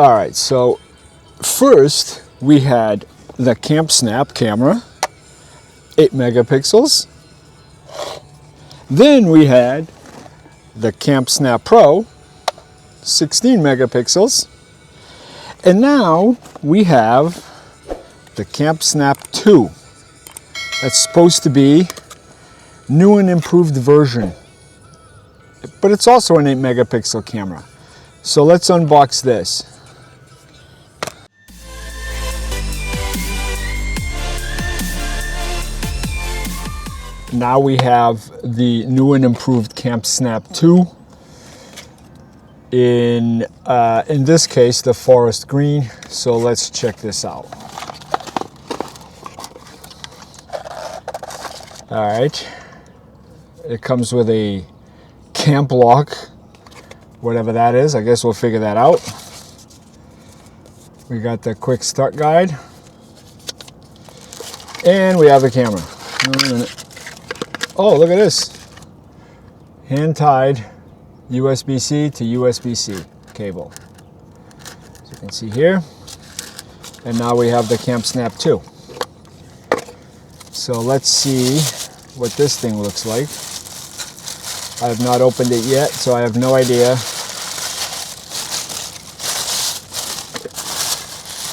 All right, so first we had the Camp Snap camera, 8 megapixels. Then we had the Camp Snap Pro, 16 megapixels. And now we have the Camp Snap 2. That's supposed to be new and improved version. But it's also an 8 megapixel camera. So let's unbox this. Now we have the new and improved Camp Snap 2 in this case the forest green. So let's check this out. All right, it comes with a camp lock, whatever that is. I guess we'll figure that out. We got the quick start guide, and we have the camera. Oh, look at this. Hand-tied USB-C to USB-C cable. As you can see here. And now we have the Camp Snap 2. So let's see what this thing looks like. I have not opened it yet, so I have no idea.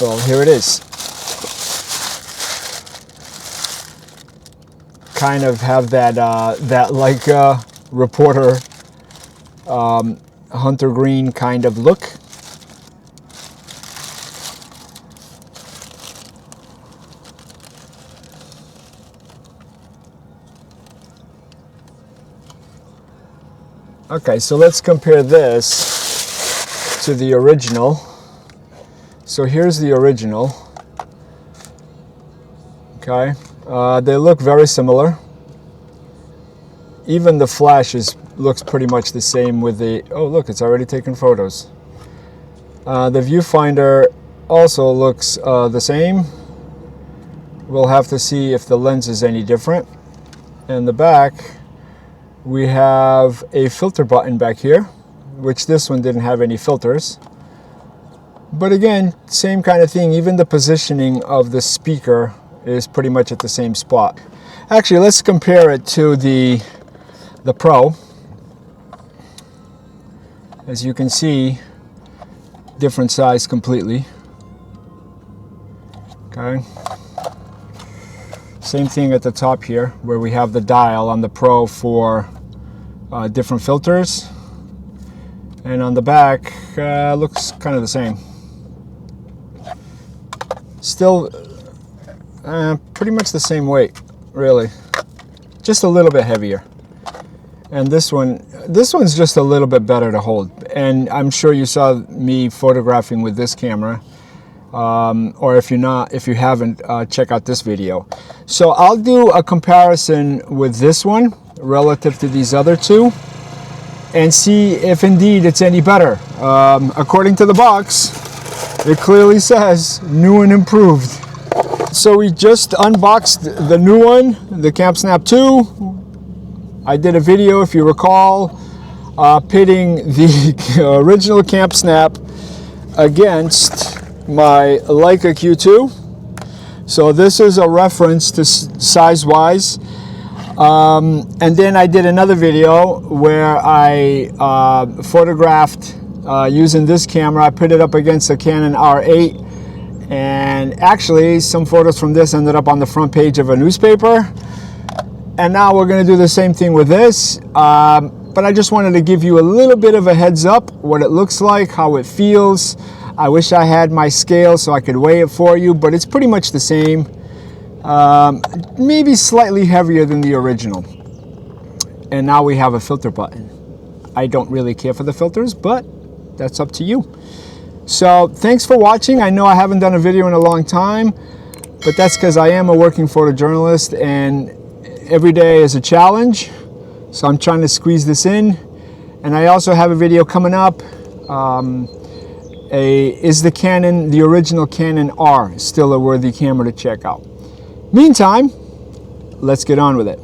Well, here it is. Kind of have that that Leica reporter hunter green kind of look. Okay, so let's compare this to the original. So here's the original. Okay. They look very similar. Even the flash looks pretty much the same with the, oh look, it's already taken photos. The viewfinder also looks the same. We'll have to see if the lens is any different. In the back, we have a filter button back here, which this one didn't have any filters. But again, same kind of thing. Even the positioning of the speaker is pretty much at the same spot. Actually, let's compare it to the Pro. As you can see, different size completely. Okay. Same thing at the top here, where we have the dial on the Pro for different filters. And on the back, looks kind of the same. Still pretty much the same weight, really. Just a little bit heavier. And this one's just a little bit better to hold. And I'm sure you saw me photographing with this camera. Or if you haven't, check out this video. So I'll do a comparison with this one relative to these other two and see if indeed it's any better. According to the box, it clearly says new and improved. So we just unboxed the new one, the Camp Snap 2. I did a video, if you recall, pitting the original Camp Snap against my Leica Q2. So this is a reference to size-wise. And then I did another video where I photographed using this camera. I put it up against a Canon R8. And actually, some photos from this ended up on the front page of a newspaper. And now we're going to do the same thing with this. But I just wanted to give you a little bit of a heads up, what it looks like, how it feels. I wish I had my scale so I could weigh it for you, but it's pretty much the same. Maybe slightly heavier than the original. And now we have a filter button. I don't really care for the filters, but that's up to you. So thanks for watching. I know I haven't done a video in a long time, but that's because I am a working photojournalist and every day is a challenge. So I'm trying to squeeze this in. And I also have a video coming up. Is the original Canon R still a worthy camera to check out? Meantime, let's get on with it.